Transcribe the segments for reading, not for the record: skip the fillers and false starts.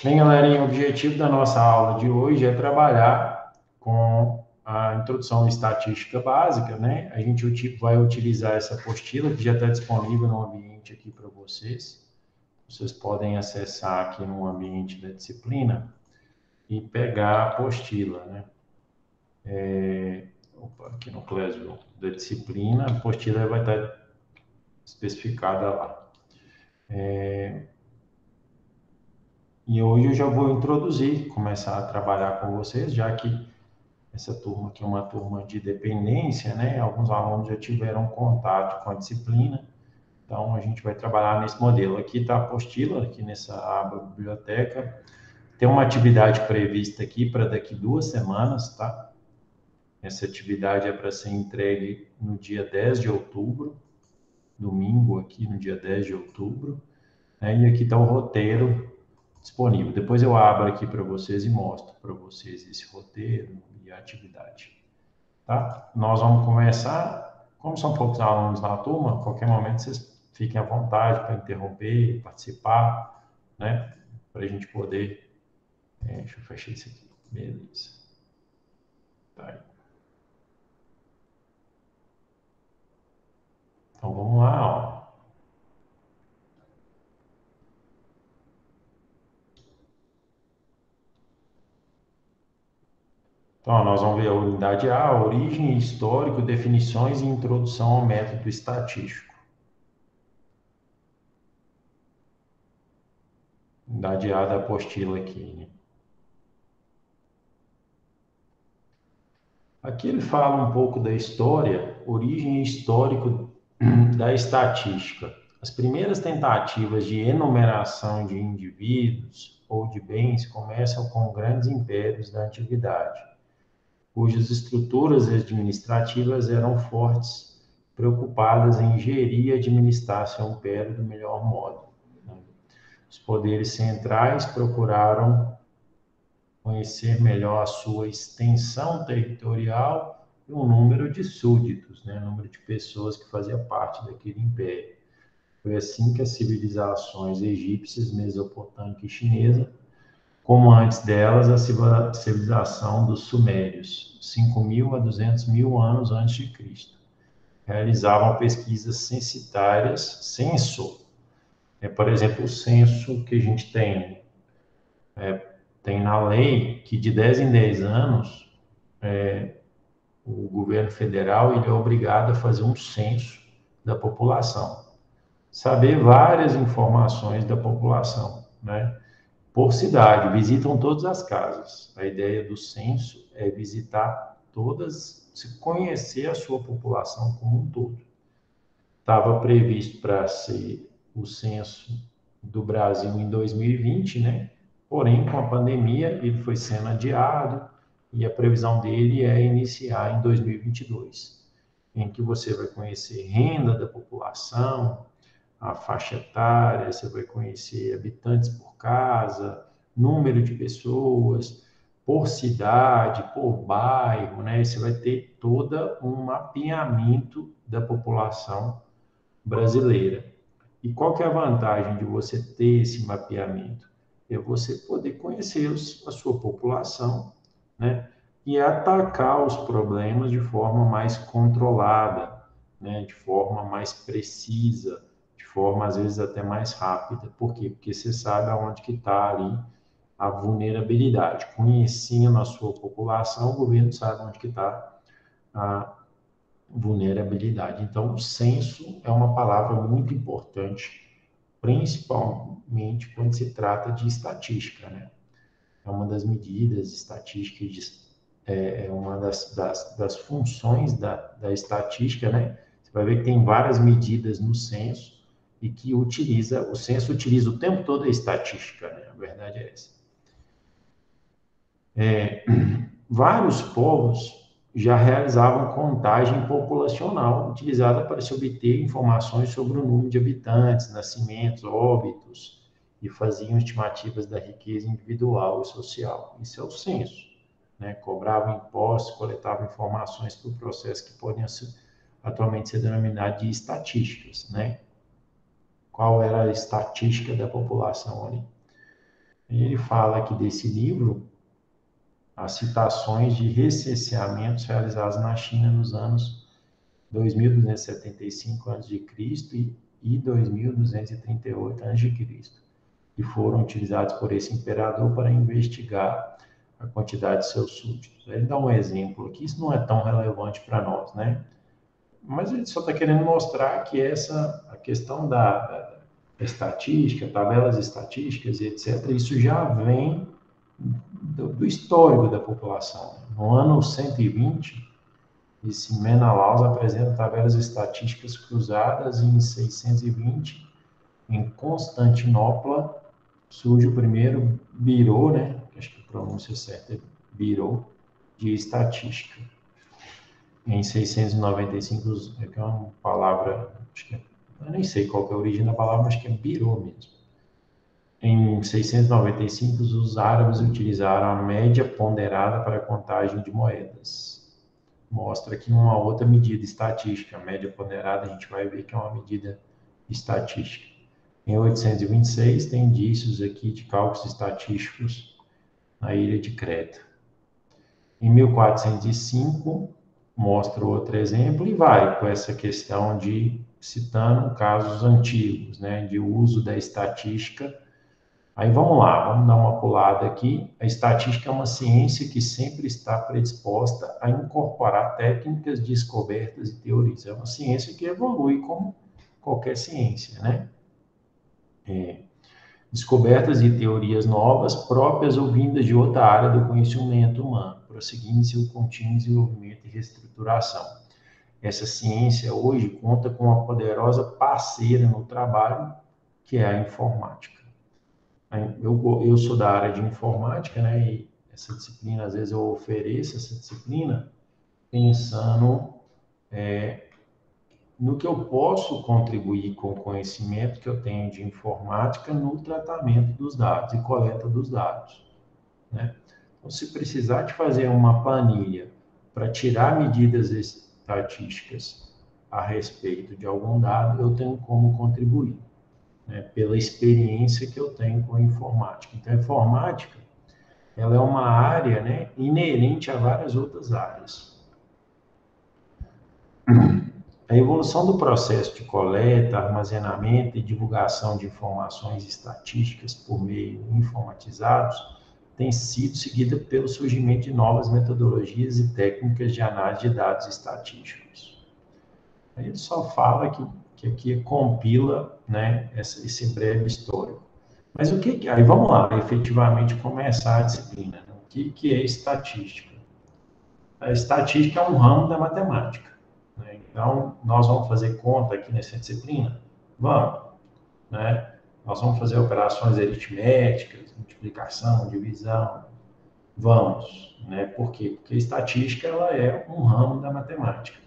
Bem, galerinha, o objetivo da nossa aula de hoje é trabalhar com a introdução à estatística básica, né? A gente vai utilizar essa apostila que já está disponível no ambiente aqui para vocês. Vocês podem acessar aqui no ambiente da disciplina e pegar a apostila, né? Aqui no Classroom da disciplina, a apostila vai estar especificada lá. E hoje eu já vou introduzir, começar a trabalhar com vocês, já que essa turma aqui é uma turma de dependência, né? Alguns alunos já tiveram contato com a disciplina, então a gente vai trabalhar nesse modelo. Aqui está a apostila, aqui nessa aba biblioteca. Tem uma atividade prevista aqui para daqui 2 semanas, tá? Essa atividade é para ser entregue no dia 10 de outubro, domingo aqui no dia 10 de outubro, né? E aqui está o roteiro disponível. Depois eu abro aqui para vocês e mostro para vocês esse roteiro e a atividade. Tá? Nós vamos começar, como são poucos alunos na turma, a qualquer momento vocês fiquem à vontade para interromper, participar, né? Para a gente poder... deixa eu fechar isso aqui. Beleza. Tá aí. Então vamos lá, ó. Então, nós vamos ver a unidade A, origem, histórico, definições e introdução ao método estatístico. Unidade A da apostila aqui, né? Aqui ele fala um pouco da história, origem e histórico da estatística. As primeiras tentativas de enumeração de indivíduos ou de bens começam com grandes impérios da antiguidade, cujas estruturas administrativas eram fortes, preocupadas em gerir e administrar seu império do melhor modo. Os poderes centrais procuraram conhecer melhor a sua extensão territorial e o número de súditos, né? O número de pessoas que fazia parte daquele império. Foi assim que as civilizações egípcias, mesopotâmica e chinesa, como antes delas a civilização dos sumérios, 5.000 a 200.000 anos antes de Cristo, realizavam pesquisas censitárias, censo. Por exemplo, o censo que a gente tem na lei que de 10 em 10 anos o governo federal ele é obrigado a fazer um censo da população, saber várias informações da população, né? Por cidade, visitam todas as casas. A ideia do censo é visitar todas, se conhecer a sua população como um todo. Estava previsto para ser o censo do Brasil em 2020, né? Porém, com a pandemia, ele foi sendo adiado e a previsão dele é iniciar em 2022, em que você vai conhecer renda da população, a faixa etária, você vai conhecer habitantes por casa, número de pessoas, por cidade, por bairro, né? Você vai ter todo um mapeamento da população brasileira. E qual que é a vantagem de você ter esse mapeamento? É você poder conhecer a sua população, né? E atacar os problemas de forma mais controlada, né? De forma mais precisa, de forma às vezes até mais rápida. Por quê? Porque você sabe aonde que está ali a vulnerabilidade. Conhecendo a sua população, o governo sabe onde que está a vulnerabilidade. Então, o censo é uma palavra muito importante, principalmente quando se trata de estatística, né? É uma das medidas estatísticas, é uma das funções da estatística, né? Você vai ver que tem várias medidas no censo e que o censo utiliza o tempo todo a estatística, né? A verdade é essa. Vários povos já realizavam contagem populacional, utilizada para se obter informações sobre o número de habitantes, nascimentos, óbitos, e faziam estimativas da riqueza individual e social. Isso é o censo, né? Cobravam impostos, coletavam informações para o processo que podem atualmente ser denominado de estatísticas, né? Qual era a estatística da população ali? Ele fala aqui desse livro as citações de recenseamentos realizados na China nos anos 2275 a.C. e 2238 a.C., que foram utilizados por esse imperador para investigar a quantidade de seus súditos. Ele dá um exemplo aqui, isso não é tão relevante para nós, né? Mas ele só está querendo mostrar que a questão da estatística, tabelas estatísticas e etc., isso já vem do histórico da população. No ano 120, esse Menelaus apresenta tabelas estatísticas cruzadas e em 620, em Constantinopla, surge o primeiro birô, né? Acho que a pronúncia certa é birô, de estatística. Em 695, que é uma palavra, acho que eu nem sei qual que é a origem da palavra, mas acho que é birô mesmo. Em 695, os árabes utilizaram a média ponderada para a contagem de moedas. Mostra aqui uma outra medida estatística. A média ponderada a gente vai ver que é uma medida estatística. Em 826, tem indícios aqui de cálculos estatísticos na ilha de Creta. Em 1405, mostra outro exemplo e vai com essa questão de citando casos antigos, né, de uso da estatística. Aí vamos lá, vamos dar uma pulada aqui. A estatística é uma ciência que sempre está predisposta a incorporar técnicas, descobertas e teorias. É uma ciência que evolui como qualquer ciência, né? Descobertas e teorias novas, próprias ou vindas de outra área do conhecimento humano, prosseguindo seu contínuo desenvolvimento e reestruturação. Essa ciência hoje conta com uma poderosa parceira no trabalho, que é a informática. Eu sou da área de informática, né? E essa disciplina, às vezes eu ofereço essa disciplina pensando no que eu posso contribuir com o conhecimento que eu tenho de informática no tratamento dos dados e coleta dos dados, né? Então, se precisar de fazer uma planilha para tirar medidas estatísticas a respeito de algum dado, eu tenho como contribuir, né? Pela experiência que eu tenho com a informática. Então, a informática, ela é uma área, né, inerente a várias outras áreas. A evolução do processo de coleta, armazenamento e divulgação de informações estatísticas por meio informatizados tem sido seguida pelo surgimento de novas metodologias e técnicas de análise de dados estatísticos. Aí ele só fala que aqui compila, né, esse breve histórico. Mas o que aí vamos lá, efetivamente começar a disciplina. Né? O que é estatística? A estatística é um ramo da matemática. Né? Então, nós vamos fazer conta aqui nessa disciplina? Vamos. Né? Nós vamos fazer operações aritméticas, multiplicação, divisão? Vamos. Né? Por quê? Porque a estatística ela é um ramo da matemática.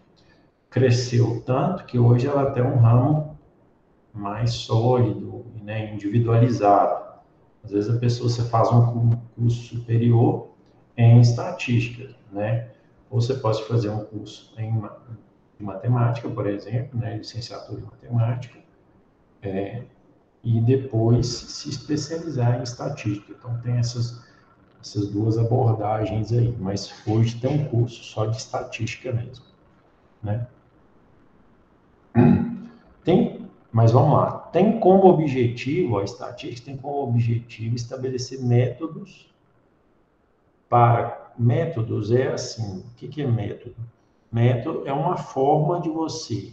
Cresceu tanto que hoje ela tem um ramo mais sólido, né, individualizado. Às vezes a pessoa, você faz um curso superior em estatística, né? Ou você pode fazer um curso de matemática, por exemplo, né, licenciatura em matemática, e depois se especializar em estatística. Então tem essas duas abordagens aí, mas hoje tem um curso só de estatística mesmo, né? Mas vamos lá. Tem como objetivo, a estatística tem como objetivo estabelecer métodos métodos é assim, o que é método? Método é uma forma de você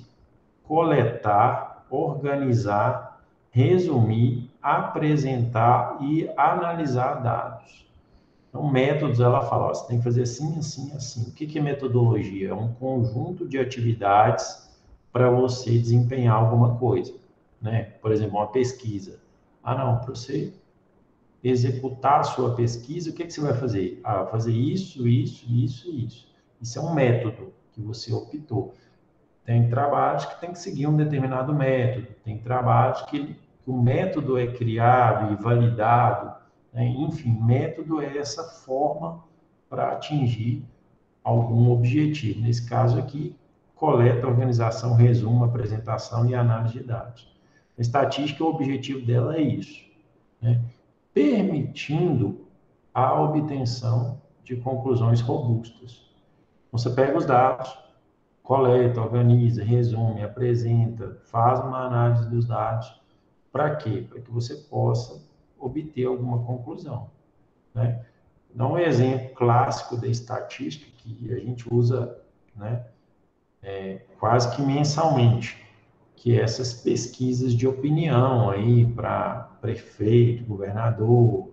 coletar, organizar, resumir, apresentar e analisar dados. Então, métodos, ela fala, ó, você tem que fazer assim, assim, assim. O que é metodologia? É um conjunto de atividades para você desempenhar alguma coisa, né? Por exemplo, uma pesquisa. Ah, não, para você executar a sua pesquisa, o que você vai fazer? Ah, fazer isso, isso, isso e isso. Isso é um método que você optou. Tem trabalhos que tem que seguir um determinado método, tem trabalhos que o método é criado e validado, né? Enfim, método é essa forma para atingir algum objetivo. Nesse caso aqui, coleta, organização, resumo, apresentação e análise de dados. A estatística, o objetivo dela é isso, né? permitindo a obtenção de conclusões robustas. Você pega os dados, coleta, organiza, resume, apresenta, faz uma análise dos dados. Para quê? Para que você possa obter alguma conclusão, né? Dá um exemplo clássico da estatística que a gente usa, né, quase que mensalmente, que é essas pesquisas de opinião aí para prefeito, governador,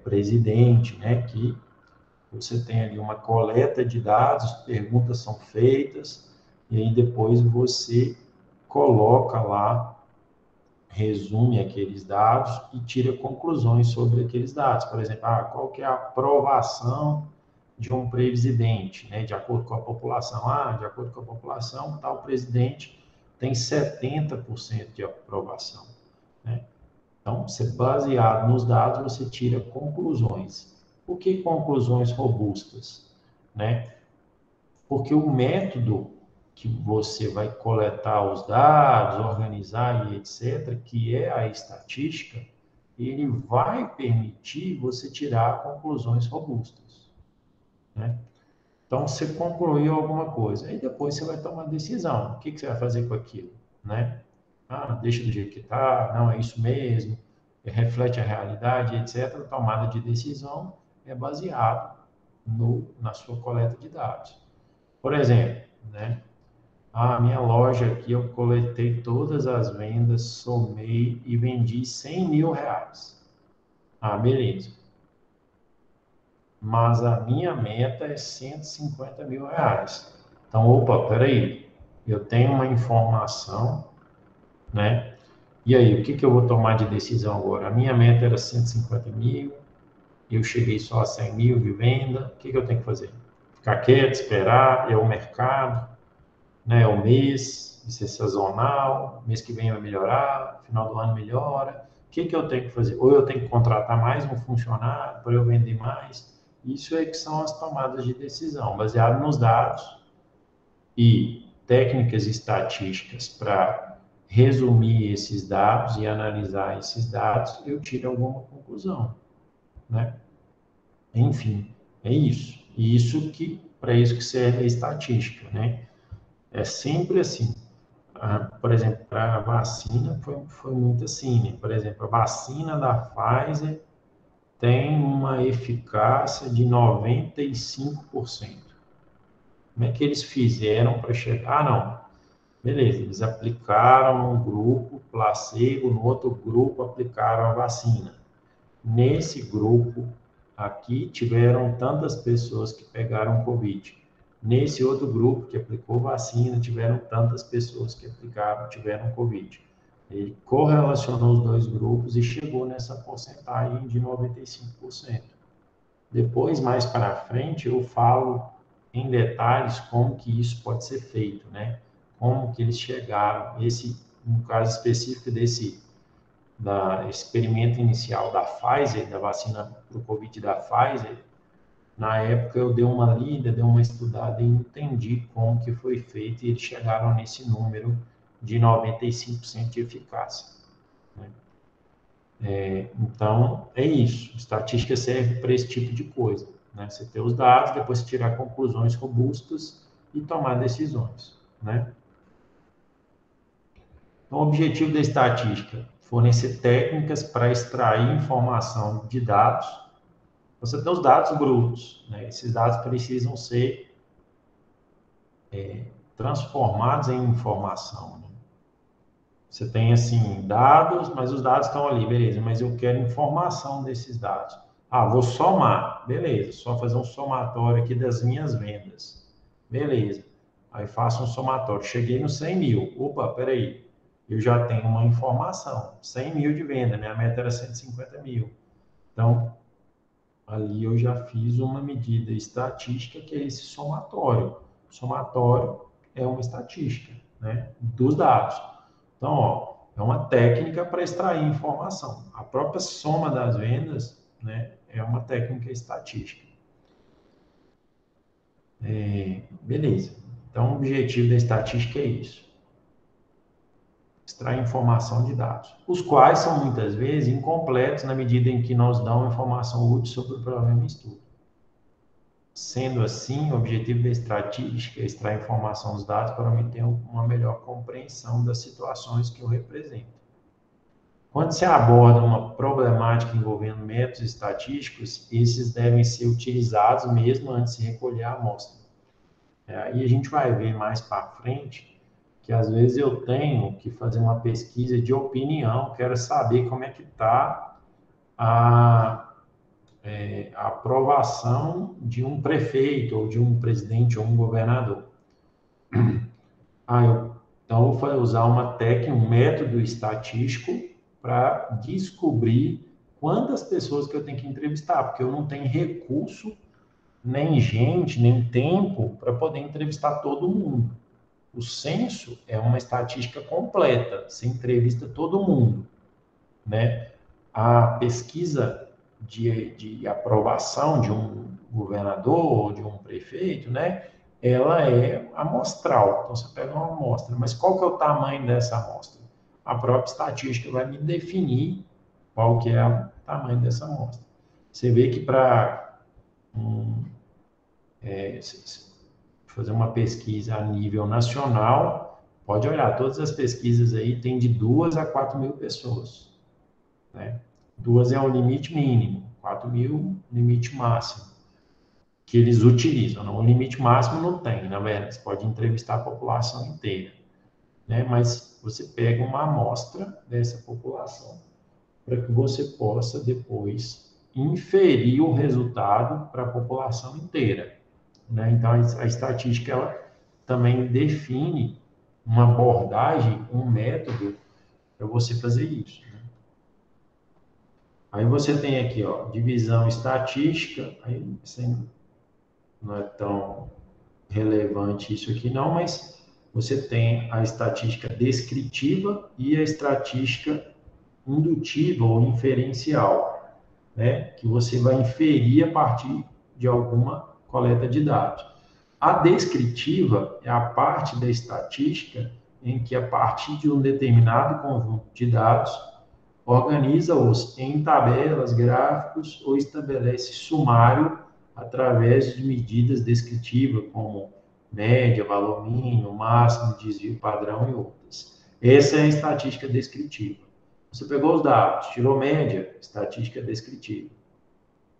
presidente, né, que você tem ali uma coleta de dados, perguntas são feitas, e aí depois você coloca lá, resume aqueles dados e tira conclusões sobre aqueles dados. Por exemplo, qual que é a aprovação de um presidente, né, de acordo com a população. De acordo com a população, tal presidente tem 70% de aprovação, né? Então, você, baseado nos dados, você tira conclusões. Por que conclusões robustas, né? Porque o método que você vai coletar os dados, organizar e etc., que é a estatística, ele vai permitir você tirar conclusões robustas, né? Então, você concluiu alguma coisa, aí depois você vai tomar decisão. O que você vai fazer com aquilo, né? Deixa do jeito que está, não, é isso mesmo, reflete a realidade, etc. A tomada de decisão é baseado na sua coleta de dados. Por exemplo, né? A minha loja aqui, eu coletei todas as vendas, somei e vendi 100 mil reais. Beleza. Mas a minha meta é 150 mil reais. Então, opa, peraí, eu tenho uma informação, né? E aí, o que eu vou tomar de decisão agora? A minha meta era 150 mil, eu cheguei só a 100 mil de venda, o que eu tenho que fazer? Ficar quieto, esperar, é o mercado, né? É o mês, isso é sazonal, mês que vem vai melhorar, final do ano melhora. O que eu tenho que fazer? Ou eu tenho que contratar mais um funcionário para eu vender mais? Isso é que são as tomadas de decisão, baseado nos dados e técnicas estatísticas para resumir esses dados e analisar esses dados, eu tiro alguma conclusão, né? Enfim, é isso. E isso que, para isso que serve a estatística, né? É sempre assim. Por exemplo, para a vacina foi muito assim, né? Por exemplo, a vacina da Pfizer tem uma eficácia de 95%. Como é que eles fizeram para chegar? Não. Beleza, eles aplicaram um grupo placebo, no outro grupo aplicaram a vacina. Nesse grupo aqui tiveram tantas pessoas que pegaram Covid. Nesse outro grupo que aplicou vacina, tiveram tantas pessoas que tiveram Covid. Ele correlacionou os dois grupos e chegou nessa porcentagem de 95%. Depois, mais para frente, eu falo em detalhes como que isso pode ser feito, né? Como que eles chegaram, no caso específico da experimento inicial da Pfizer, da vacina para o Covid da Pfizer, na época eu dei uma lida, dei uma estudada e entendi como que foi feito e eles chegaram nesse número de 95% de eficácia, né? Então, é isso. Estatística serve para esse tipo de coisa, né? Você ter os dados, depois tirar conclusões robustas e tomar decisões, né? Então, o objetivo da estatística, fornecer técnicas para extrair informação de dados. Você tem os dados brutos, né? Esses dados precisam ser transformados em informação, né? Você tem, assim, dados, mas os dados estão ali, beleza, mas eu quero informação desses dados. Vou somar, beleza, só fazer um somatório aqui das minhas vendas. Beleza, aí faço um somatório, cheguei no 100 mil, opa, peraí, eu já tenho uma informação, 100 mil de venda, minha meta era 150 mil. Então, ali eu já fiz uma medida estatística que é esse somatório. Somatório é uma estatística, né, dos dados. Então, é uma técnica para extrair informação. A própria soma das vendas, né, é uma técnica estatística. Beleza. Então, o objetivo da estatística é isso. extrair informação de dados, os quais são muitas vezes incompletos na medida em que nos dão informação útil sobre o problema em estudo. Sendo assim, o objetivo da estatística é extrair informação dos dados para obter uma melhor compreensão das situações que eu represento. Quando se aborda uma problemática envolvendo métodos estatísticos, esses devem ser utilizados mesmo antes de recolher a amostra. Aí a gente vai ver mais para frente que às vezes eu tenho que fazer uma pesquisa de opinião, quero saber como é que está a aprovação de um prefeito, ou de um presidente, ou um governador. Então, eu vou usar uma técnica, um método estatístico para descobrir quantas pessoas que eu tenho que entrevistar, porque eu não tenho recurso, nem gente, nem tempo para poder entrevistar todo mundo. O censo é uma estatística completa, você entrevista todo mundo, né? A pesquisa de aprovação de um governador ou de um prefeito, né? Ela é amostral. Então, você pega uma amostra, mas qual que é o tamanho dessa amostra? A própria estatística vai me definir qual que é o tamanho dessa amostra. Você vê que para fazer uma pesquisa a nível nacional, pode olhar, todas as pesquisas aí tem de 2 a 4 mil pessoas, né? 2 é o limite mínimo, 4 mil, limite máximo, que eles utilizam. Não? O limite máximo não tem, na verdade, você pode entrevistar a população inteira, né? Mas você pega uma amostra dessa população para que você possa depois inferir o resultado para a população inteira, né? Então, a estatística ela também define uma abordagem, um método para você fazer isso. Né? Aí você tem aqui, ó, divisão estatística, aí não é tão relevante isso aqui não, mas você tem a estatística descritiva e a estatística indutiva ou inferencial, né? Que você vai inferir a partir de alguma coleta de dados. A descritiva é a parte da estatística em que, a partir de um determinado conjunto de dados, organiza-os em tabelas, gráficos ou estabelece sumário através de medidas descritivas, como média, valor mínimo, máximo, desvio padrão e outras. Essa é a estatística descritiva. Você pegou os dados, tirou média, estatística descritiva.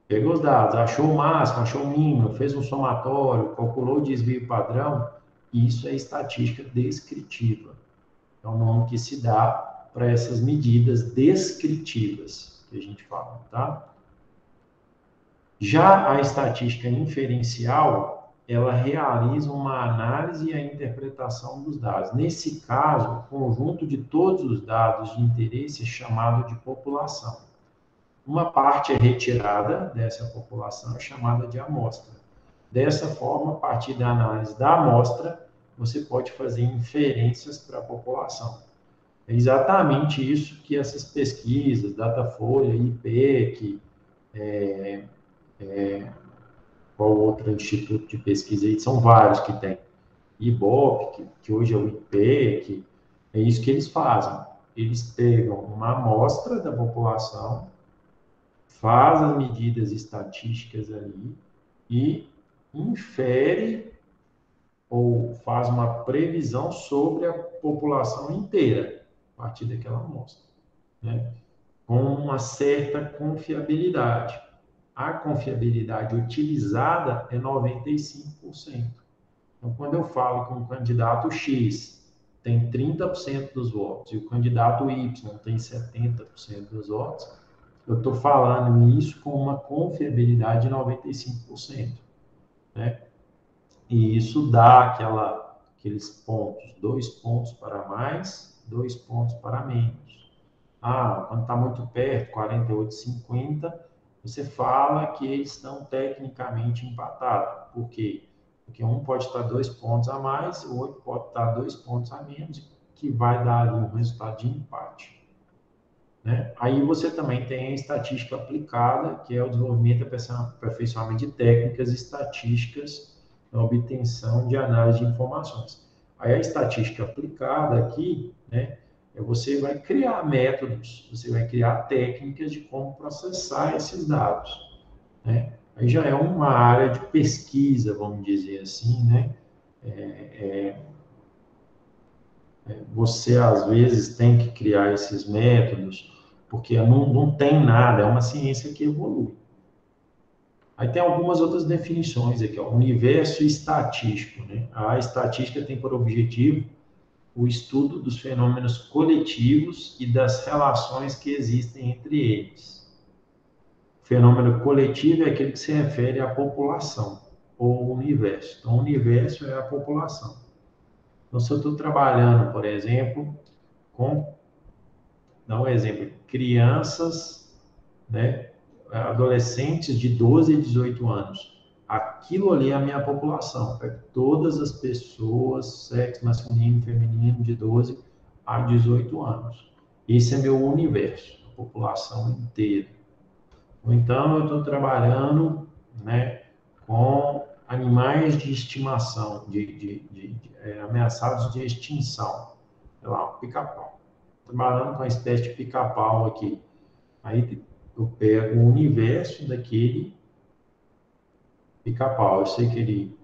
Pegou os dados, achou o máximo, achou o mínimo, fez um somatório, calculou o desvio padrão, isso é estatística descritiva. É o nome que se dá para essas medidas descritivas que a gente fala, tá? Já a estatística inferencial, ela realiza uma análise e a interpretação dos dados. Nesse caso, o conjunto de todos os dados de interesse é chamado de população. Uma parte é retirada dessa população, é chamada de amostra. Dessa forma, a partir da análise da amostra, você pode fazer inferências para a população. É exatamente isso que essas pesquisas, Datafolha, IPEC, qual outro instituto de pesquisa aí, são vários que tem. IBOP, que hoje é o IPEC, é isso que eles fazem. Eles pegam uma amostra da população, faz as medidas estatísticas ali e infere ou faz uma previsão sobre a população inteira, a partir daquela amostra, né? Com uma certa confiabilidade. A confiabilidade utilizada é 95%. Então, quando eu falo que um candidato X tem 30% dos votos e o candidato Y tem 70% dos votos, eu estou falando isso com uma confiabilidade de 95%, né? E isso dá aqueles pontos, 2 pontos para mais, 2 pontos para menos. Quando está muito perto, 48, 50, você fala que eles estão tecnicamente empatados. Por quê? Porque um pode estar 2 pontos a mais, o outro pode estar 2 pontos a menos, que vai dar ali um resultado de empate. Né? Aí você também tem a estatística aplicada, que é o desenvolvimento e aperfeiçoamento de técnicas estatísticas na obtenção de análise de informações. Aí a estatística aplicada aqui, né, você vai criar métodos, você vai criar técnicas de como processar esses dados, né? Aí já é uma área de pesquisa, vamos dizer assim, né? Você, às vezes, tem que criar esses métodos, porque não tem nada, é uma ciência que evolui. Aí tem algumas outras definições aqui, ó. Universo estatístico, né? A estatística tem por objetivo o estudo dos fenômenos coletivos e das relações que existem entre eles. O fenômeno coletivo é aquele que se refere à população, ou universo. Então, o universo é a população. Então, se eu estou trabalhando, por exemplo, com, dá um exemplo, crianças, né, adolescentes de 12 a 18 anos, aquilo ali é a minha população, é todas as pessoas, sexo masculino e feminino, de 12 a 18 anos. Esse é meu universo, a população inteira. Ou então, eu estou trabalhando, né, com animais de estimação, ameaçados de extinção. Sei lá, o pica-pau. Trabalhando com a espécie de pica-pau aqui. Aí eu pego o universo daquele pica-pau. Eu sei que ele,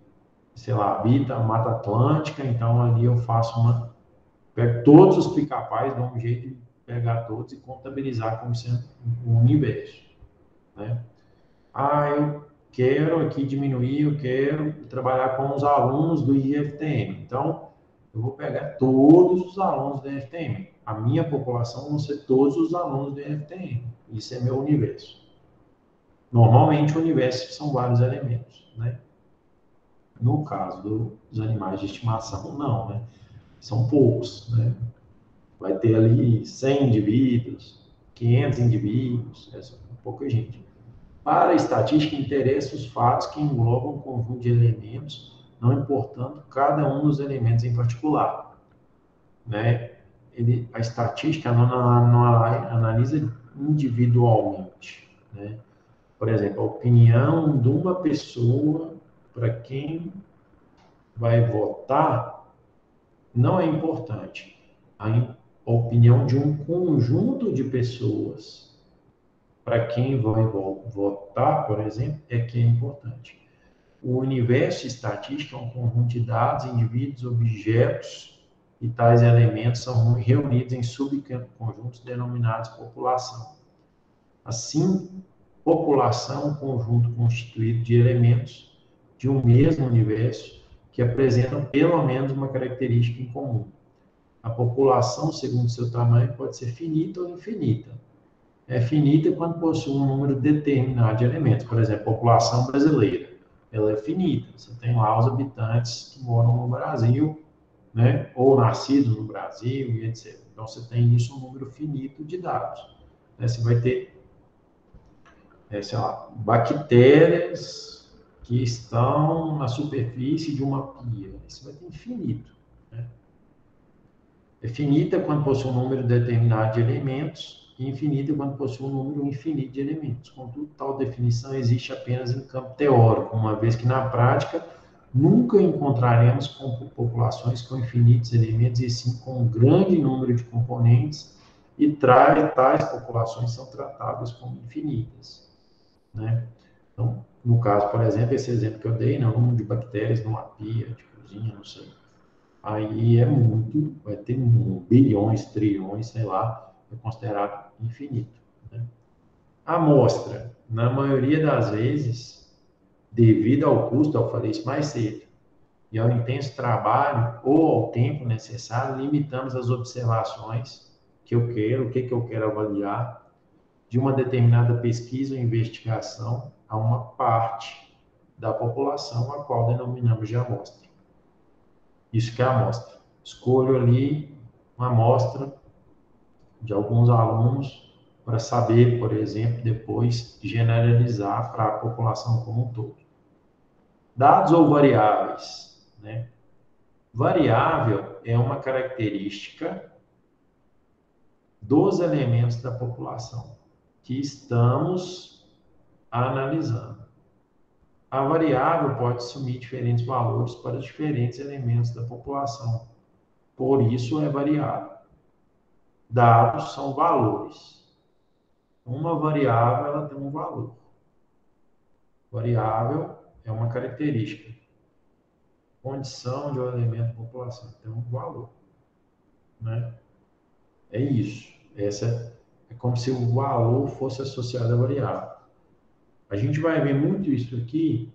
sei lá, habita a Mata Atlântica, então ali eu faço uma... Pego todos os pica-pais, dou um jeito de pegar todos e contabilizar como sendo um universo, né? Ah, eu quero aqui diminuir, eu quero trabalhar com os alunos do IFTM. Então, eu vou pegar todos os alunos do IFTM. A minha população vão ser todos os alunos do IFTM. Isso é meu universo. Normalmente, o universo são vários elementos, né? No caso dos animais de estimação, não, né? São poucos, né? Vai ter ali 100 indivíduos, 500 indivíduos, é pouca gente. Para a estatística, interessa os fatos que englobam um conjunto de elementos, não importando cada um dos elementos em particular, né? A estatística não analisa individualmente, né? Por exemplo, a opinião de uma pessoa para quem vai votar não é importante. A opinião de um conjunto de pessoas para quem vai votar, por exemplo, é que é importante. O universo estatístico é um conjunto de dados, indivíduos, objetos, e tais elementos são reunidos em subconjuntos denominados população. Assim, população é um conjunto constituído de elementos de um mesmo universo que apresentam pelo menos uma característica em comum. A população, segundo seu tamanho, pode ser finita ou infinita. É finita quando possui um número determinado de elementos. Por exemplo, a população brasileira, ela é finita. Você tem lá os habitantes que moram no Brasil, né, ou nascidos no Brasil, e etc. Então, você tem isso, um número finito de dados. Você vai ter, sei lá, bactérias que estão na superfície de uma pia. Isso vai ter infinito, né? É finita quando possui um número determinado de elementos e infinita quando possui um número infinito de elementos. Contudo, tal definição existe apenas em campo teórico, uma vez que na prática nunca encontraremos populações com infinitos elementos e sim com um grande número de componentes e tais populações são tratadas como infinitas, né? Então, no caso, por exemplo, esse exemplo que eu dei, né, o número de bactérias numa pia de cozinha, não sei. Aí é muito, vai ter bilhões, trilhões, sei lá, é considerado infinito, né? A amostra, na maioria das vezes, devido ao custo, eu falei isso mais cedo, e ao intenso trabalho ou ao tempo necessário, limitamos as observações que eu quero, o que eu quero avaliar, de uma determinada pesquisa ou investigação a uma parte da população, a qual denominamos de amostra. Isso que é a amostra. Escolho ali uma amostra de alguns alunos para saber, por exemplo, depois generalizar para a população como um todo. Dados ou variáveis, né? Variável é uma característica dos elementos da população que estamos analisando. A variável pode assumir diferentes valores para diferentes elementos da população. Por isso é variável. dados são valores. Uma variável, ela tem um valor. Variável é uma característica. Condição de um elemento da população tem um valor, né? É isso. Essa é como se o valor fosse associado à variável. A gente vai ver muito isso aqui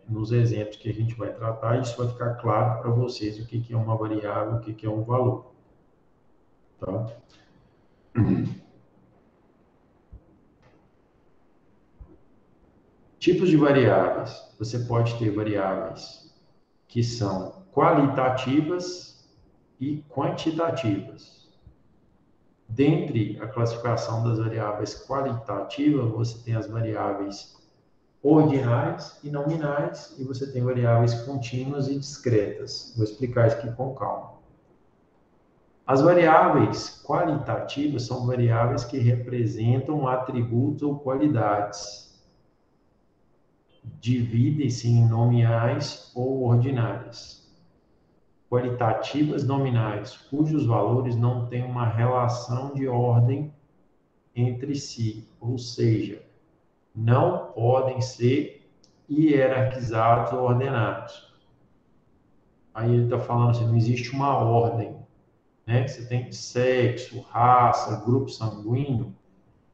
nos exemplos que a gente vai tratar, e isso vai ficar claro para vocês o que é uma variável, o que é um valor. Tá? Tipos de variáveis. Você pode ter variáveis que são qualitativas e quantitativas. Dentre a classificação das variáveis qualitativas, você tem as variáveis ordinais e nominais, e você tem variáveis contínuas e discretas. Vou explicar isso aqui com calma. As variáveis qualitativas são variáveis que representam atributos ou qualidades. Dividem-se em nominais ou ordinárias. Qualitativas nominais, cujos valores não têm uma relação de ordem entre si, ou seja, não podem ser hierarquizados ou ordenados. Aí ele está falando assim, não existe uma ordem, né? Você tem sexo, raça, grupo sanguíneo,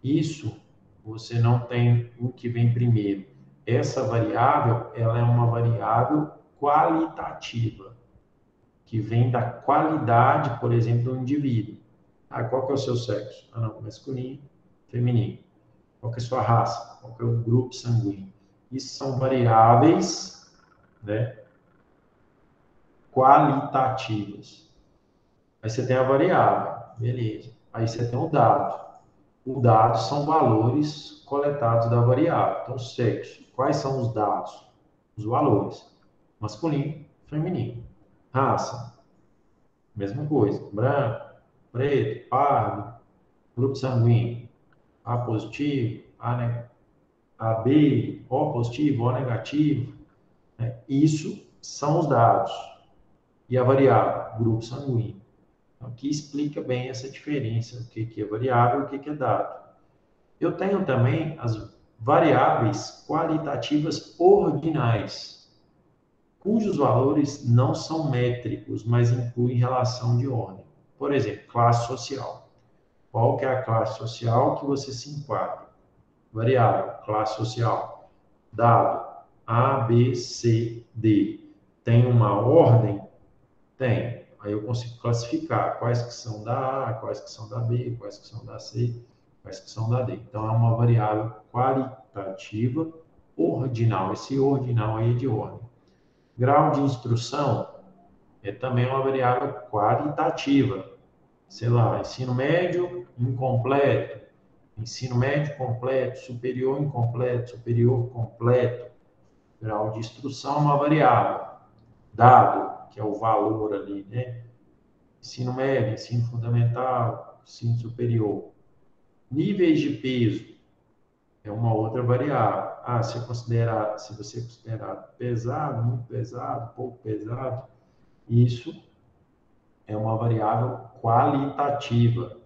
isso você não tem o que vem primeiro. Essa variável, ela é uma variável qualitativa, que vem da qualidade, por exemplo, do indivíduo. Ah, qual que é o seu sexo? Ah, não, masculino, feminino. Qual que é a sua raça? Qual que é o grupo sanguíneo? Isso são variáveis, né, qualitativas. Aí você tem a variável, beleza. Aí você tem o dado. O dado são valores coletados da variável. Então, sexo. Quais são os dados? Os valores. Masculino, feminino. Raça. Mesma coisa. Branco, preto, pardo. Grupo sanguíneo. A positivo, AB, O positivo, O negativo. Né? Isso são os dados. E a variável, grupo sanguíneo. Então, aqui explica bem essa diferença, o que é variável e o que é dado. Eu tenho também as variáveis qualitativas ordinais, cujos valores não são métricos, mas incluem relação de ordem. Por exemplo, classe social. Qual que é a classe social que você se enquadra? Variável, classe social. Dado, A, B, C, D. Tem uma ordem? Tem. Aí eu consigo classificar quais que são da A, quais que são da B, quais que são da C, quais que são da D. Então, é uma variável qualitativa ordinal. Esse ordinal aí é de ordem. Grau de instrução é também uma variável qualitativa. Sei lá, ensino médio incompleto, ensino médio completo, superior incompleto, superior completo. Grau de instrução é uma variável. Dado, que é o valor ali, né? Ensino médio, ensino fundamental, ensino superior. Níveis de peso é uma outra variável. Ah, se você considerar pesado, muito pesado, pouco pesado, isso é uma variável qualitativa,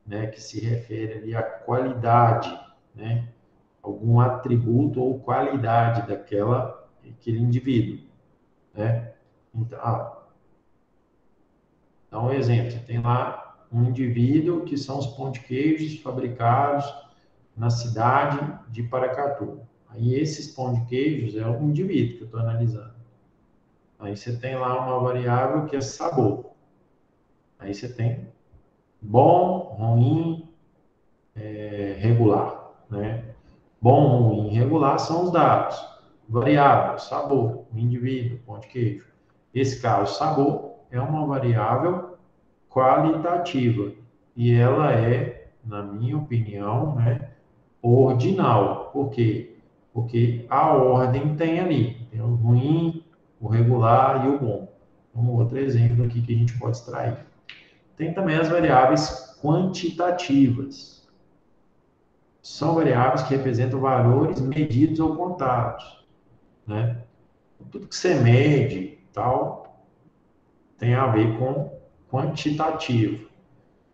né, que se refere ali à qualidade, né, algum atributo ou qualidade daquele indivíduo, né? Então, dá um exemplo, você tem lá um indivíduo que são os pão de queijos fabricados na cidade de Paracatu. Aí esses pão de queijos é um indivíduo que eu estou analisando. Aí você tem lá uma variável que é sabor. Aí você tem bom, ruim, regular, né? Bom, ruim, regular são os dados. Variável, sabor, o indivíduo, pão de queijo. Esse caso, sabor, é uma variável qualitativa. E ela é, na minha opinião, né, ordinal. Por quê? Porque a ordem tem ali. Tem o ruim, o regular e o bom. Um outro exemplo aqui que a gente pode extrair. Tem também as variáveis quantitativas. São variáveis que representam valores medidos ou contados, né? Tudo que você mede, tal, tem a ver com quantitativo.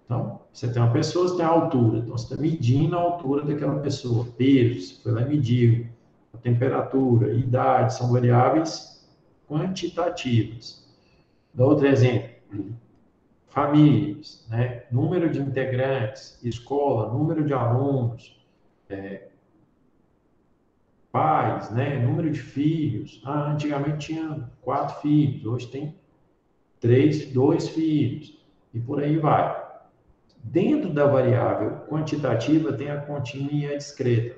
Então, você tem uma pessoa, você tem a altura. Então, você está medindo a altura daquela pessoa. Peso, você foi lá e mediu. A temperatura, idade, são variáveis quantitativas. Dá outro exemplo. Famílias, né? Número de integrantes, escola, número de alunos, pais, né? Número de filhos. Ah, antigamente tinha 4 filhos, hoje tem 3, 2 filhos. E por aí vai. Dentro da variável quantitativa tem a contínua e a discreta.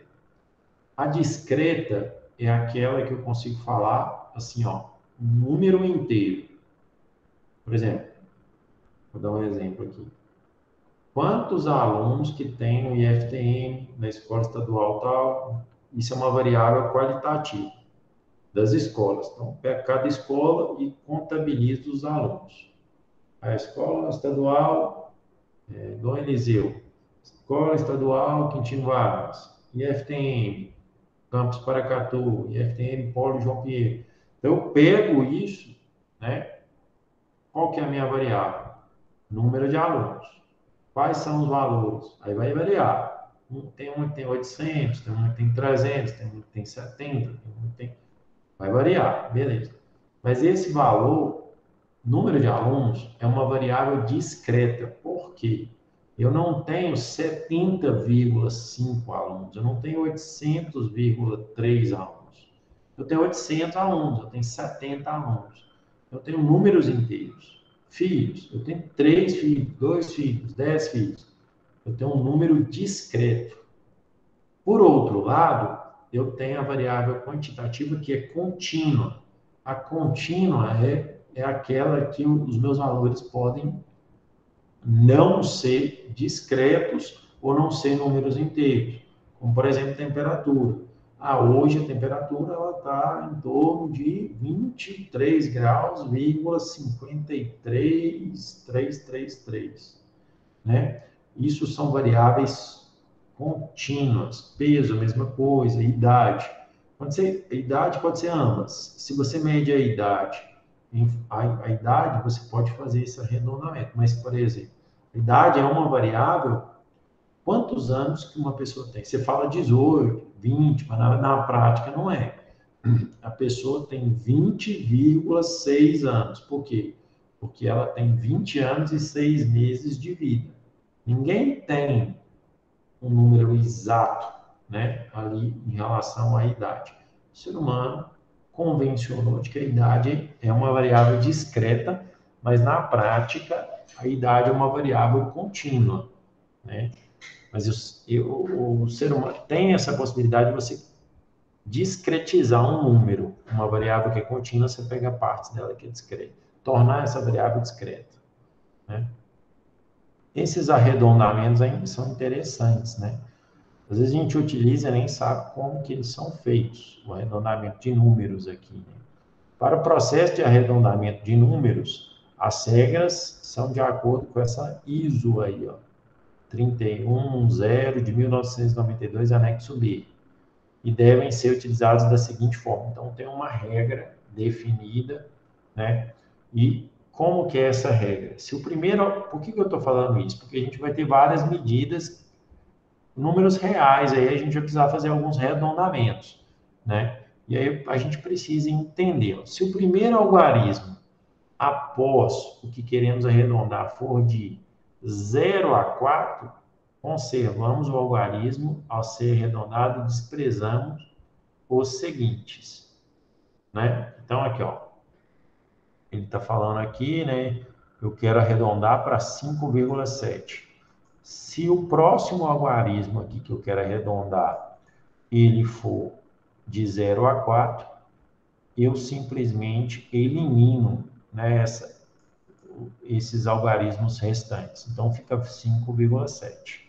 A discreta é aquela que eu consigo falar assim, ó, um número inteiro. Por exemplo, vou dar um exemplo aqui. Quantos alunos que tem no IFTM, na escola estadual tal? Isso é uma variável qualitativa das escolas. Então, pega cada escola e contabiliza os alunos. A escola estadual Dom Eliseu, escola estadual Quintino Vargas, IFTM, Campus Paracatu, IFTM Paulo João Pinheiro. Então, eu pego isso, né? Qual que é a minha variável? Número de alunos. Quais são os valores? Aí vai variar. Tem um que tem 800, tem um que tem 300, tem um que tem 70, tem um que tem... Vai variar, beleza. Mas esse valor, número de alunos, é uma variável discreta. Por quê? Eu não tenho 70,5 alunos, eu não tenho 800,3 alunos. Eu tenho 800 alunos, eu tenho 70 alunos. Eu tenho números inteiros. Filhos, eu tenho 3 filhos, 2 filhos, 10 filhos. Eu tenho um número discreto. Por outro lado, eu tenho a variável quantitativa que é contínua. A contínua é aquela que os meus valores podem não ser discretos ou não ser números inteiros, como por exemplo temperatura. Ah, hoje a temperatura ela está em torno de 23 graus, 53,333, né? Isso são variáveis contínuas. Peso, a mesma coisa, idade. A idade pode ser ambas. Se você mede a idade, a idade, você pode fazer esse arredondamento. Mas, por exemplo, a idade é uma variável, quantos anos que uma pessoa tem? Você fala 18, 20, mas na prática não é. A pessoa tem 20,6 anos. Por quê? Porque ela tem 20 anos e 6 meses de vida. Ninguém tem um número exato, né, ali em relação à idade. O ser humano convencionou de que a idade é uma variável discreta, mas na prática a idade é uma variável contínua, né? Mas o ser humano tem essa possibilidade de você discretizar um número, uma variável que é contínua, você pega partes dela que é discreta, tornar essa variável discreta, né? Esses arredondamentos ainda são interessantes, né? Às vezes a gente utiliza e nem sabe como que eles são feitos, o arredondamento de números aqui, né? Para o processo de arredondamento de números, as regras são de acordo com essa ISO aí, ó, 310 de 1992, anexo B, e devem ser utilizados da seguinte forma. Então, tem uma regra definida, né? E como que é essa regra? Se o primeiro, por que eu estou falando isso? Porque a gente vai ter várias medidas, números reais, aí a gente vai precisar fazer alguns arredondamentos, né? E aí a gente precisa entender, ó, se o primeiro algarismo, após o que queremos arredondar, for de 0 a 4, conservamos o algarismo ao ser arredondado e desprezamos os seguintes, né? Então, aqui, ó, ele está falando aqui, né? Eu quero arredondar para 5,7. Se o próximo algarismo aqui que eu quero arredondar, ele for de 0 a 4, eu simplesmente elimino, né, esses algarismos restantes. Então, fica 5,7.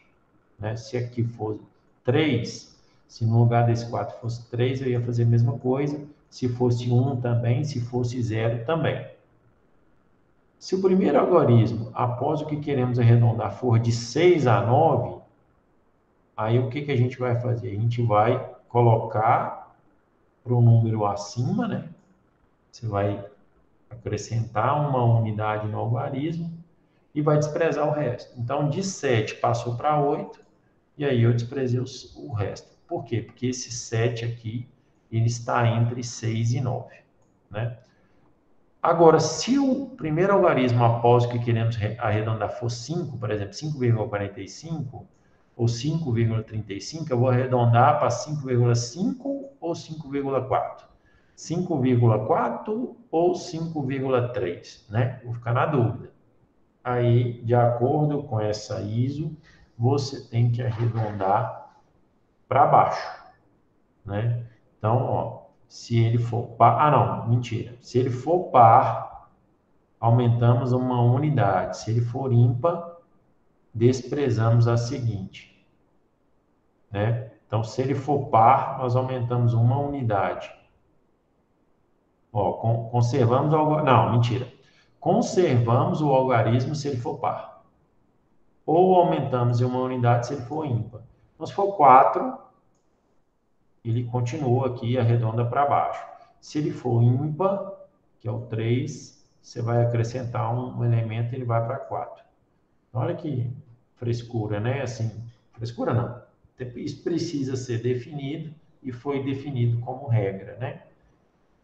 Né? Se aqui for 3, se no lugar desse 4 fosse 3, eu ia fazer a mesma coisa. Se fosse 1 também, se fosse 0 também. Se o primeiro algarismo, após o que queremos arredondar, for de 6 a 9, aí o que a gente vai fazer? A gente vai colocar para o número acima, né? Você vai acrescentar uma unidade no algarismo e vai desprezar o resto. Então, de 7 passou para 8, e aí eu desprezei o resto. Por quê? Porque esse 7 aqui, ele está entre 6 e 9, né? Agora, se o primeiro algarismo após o que queremos arredondar for 5, por exemplo, 5,45 ou 5,35, eu vou arredondar para 5,5 ou 5,4. 5,4 ou 5,3, né? Vou ficar na dúvida. Aí, de acordo com essa ISO, você tem que arredondar para baixo, né? Então, ó, se ele for par... Ah, não, mentira. Se ele for par, aumentamos uma unidade. Se ele for ímpar, desprezamos a seguinte, né? Então, se ele for par, nós aumentamos uma unidade. Ó, conservamos o... Não, mentira. Conservamos o algarismo se ele for par. Ou aumentamos em uma unidade se ele for ímpar. Então, se for 4, ele continua aqui, arredonda para baixo. Se ele for ímpar, que é o 3, você vai acrescentar um elemento e ele vai para 4. Olha que frescura, né? Assim, frescura não. Isso precisa ser definido e foi definido como regra, né?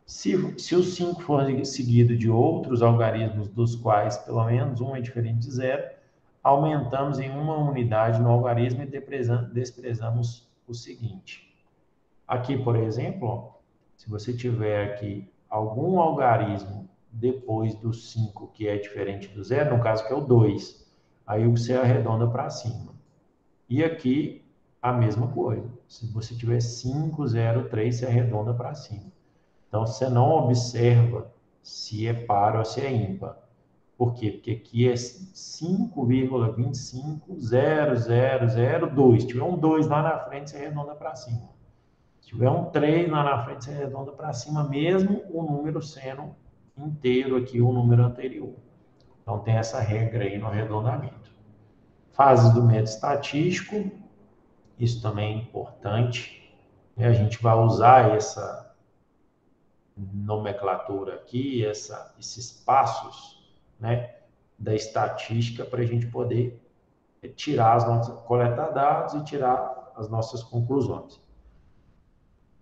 Se o 5 for seguido de outros algarismos, dos quais pelo menos um é diferente de 0, aumentamos em uma unidade no algarismo e desprezamos o seguinte. Aqui, por exemplo, ó, se você tiver aqui algum algarismo depois do 5 que é diferente do 0, no caso que é o 2, aí você arredonda para cima. E aqui, a mesma coisa. Se você tiver 5, 0, 3, você arredonda para cima. Então, você não observa se é par ou se é ímpar. Por quê? Porque aqui é 5,2500002. Se tiver um 2 lá na frente, você arredonda para cima. Se tiver um 3 lá na frente, você arredonda para cima, mesmo o número sendo inteiro aqui, o número anterior. Então, tem essa regra aí no arredondamento. Fases do método estatístico, isso também é importante. A gente vai usar essa nomenclatura aqui, esses passos, né, da estatística para a gente poder tirar as nossas, coletar dados e tirar as nossas conclusões.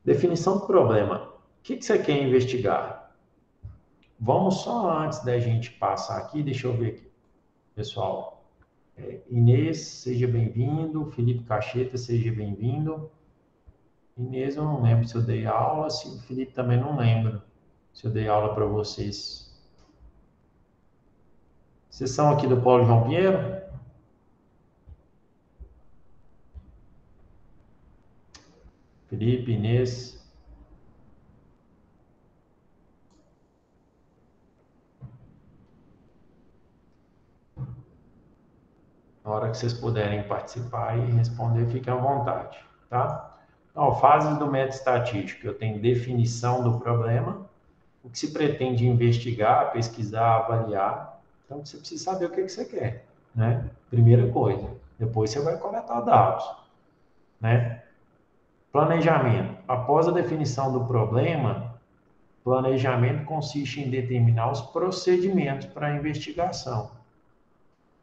Definição do problema. O que você quer investigar? Vamos só antes da gente passar aqui, deixa eu ver aqui. Pessoal, Inês, seja bem-vindo. Felipe Cacheta, seja bem-vindo. Inês, eu não lembro se eu dei aula, se o Felipe também não lembra se eu dei aula para vocês. Vocês são aqui do Polo João Pinheiro? Felipe, Inês. Na hora que vocês puderem participar e responder, fiquem à vontade, tá? Então, fases do método estatístico. Eu tenho definição do problema, o que se pretende investigar, pesquisar, avaliar. Então, você precisa saber o que você quer, né? Primeira coisa. Depois você vai coletar dados, né? Planejamento. Após a definição do problema, planejamento consiste em determinar os procedimentos para a investigação.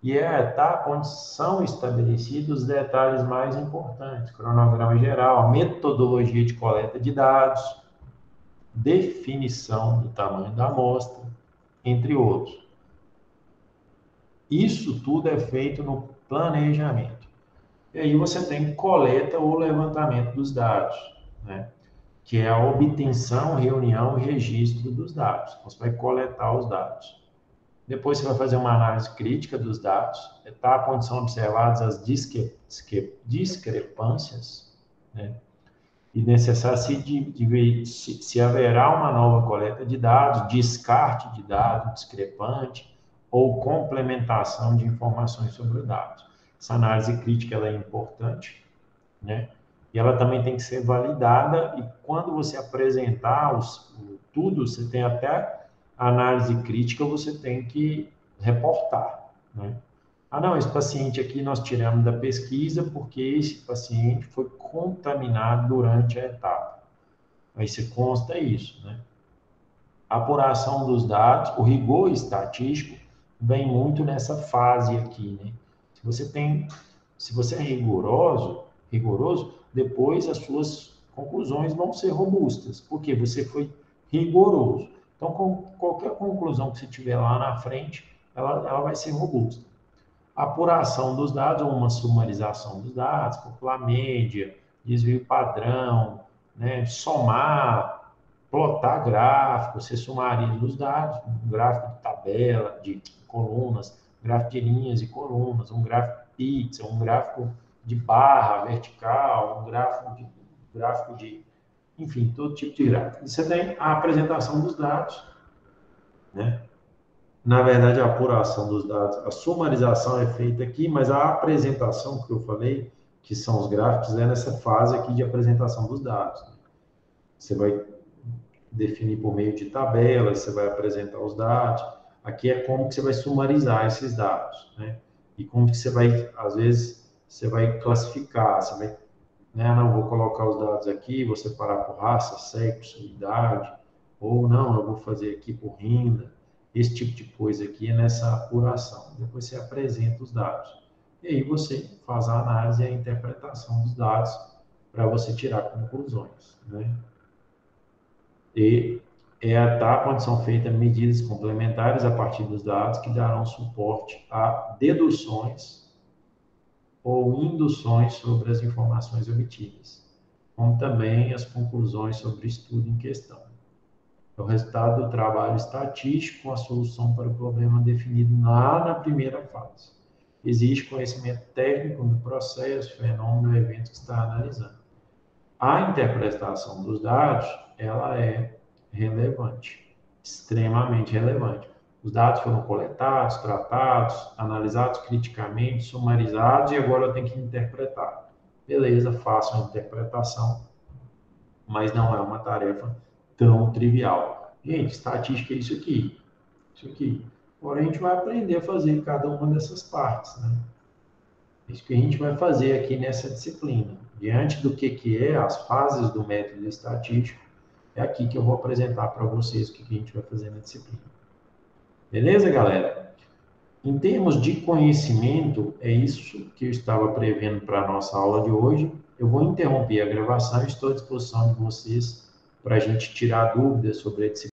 E é a etapa onde são estabelecidos os detalhes mais importantes, cronograma geral, metodologia de coleta de dados, definição do tamanho da amostra, entre outros. Isso tudo é feito no planejamento. E aí você tem coleta ou levantamento dos dados, né? Que é a obtenção, reunião e registro dos dados. Você vai coletar os dados. Depois você vai fazer uma análise crítica dos dados, etapa onde são observadas as discrepâncias, né? E necessário se haverá uma nova coleta de dados, descarte de dados discrepante ou complementação de informações sobre os dados. Essa análise crítica ela é importante, né? E ela também tem que ser validada, e quando você apresentar tudo, você tem até análise crítica, você tem que reportar, né? Ah, não, esse paciente aqui nós tiramos da pesquisa porque esse paciente foi contaminado durante a etapa. Aí você consta isso, né? Apuração dos dados, o rigor estatístico vem muito nessa fase aqui, né? Se você é rigoroso, depois as suas conclusões vão ser robustas, porque você foi rigoroso. Então, qualquer conclusão que você tiver lá na frente, ela vai ser robusta. Apuração dos dados, ou uma sumarização dos dados, calcular média, desvio padrão, né? Somar, plotar gráfico, você sumariza os dados, um gráfico de tabela, de colunas, gráfico de linhas e colunas, um gráfico pixel, um gráfico de barra vertical, gráfico de, enfim, todo tipo de gráfico. E você tem a apresentação dos dados, né? Na verdade, a apuração dos dados, a sumarização é feita aqui, mas a apresentação que eu falei, que são os gráficos, é nessa fase aqui de apresentação dos dados. Você vai definir por meio de tabelas, você vai apresentar os dados. Aqui é como que você vai sumarizar esses dados, né? E como que você vai, às vezes, você vai classificar, você vai, né? Não, vou colocar os dados aqui, vou separar por raça, sexo, idade, ou não, eu vou fazer aqui por renda. Esse tipo de coisa aqui é nessa apuração. Depois você apresenta os dados. E aí você faz a análise e a interpretação dos dados para você tirar conclusões, né? E é a etapa onde são feitas medidas complementares a partir dos dados que darão suporte a deduções ou induções sobre as informações obtidas, como também as conclusões sobre o estudo em questão. É o resultado do trabalho estatístico com a solução para o problema definido lá na primeira fase. Existe conhecimento técnico do processo, fenômeno, evento que está analisando. A interpretação dos dados, ela é relevante, extremamente relevante. Os dados foram coletados, tratados, analisados criticamente, sumarizados, e agora eu tenho que interpretar. Beleza, faço a interpretação, mas não é uma tarefa tão trivial. Gente, estatística é isso aqui, isso aqui. Agora a gente vai aprender a fazer cada uma dessas partes, né? Isso que a gente vai fazer aqui nessa disciplina. Diante do que é as fases do método estatístico, é aqui que eu vou apresentar para vocês o que a gente vai fazer na disciplina. Beleza, galera? Em termos de conhecimento, é isso que eu estava prevendo para a nossa aula de hoje. Eu vou interromper a gravação e estou à disposição de vocês para a gente tirar dúvidas sobre a disciplina.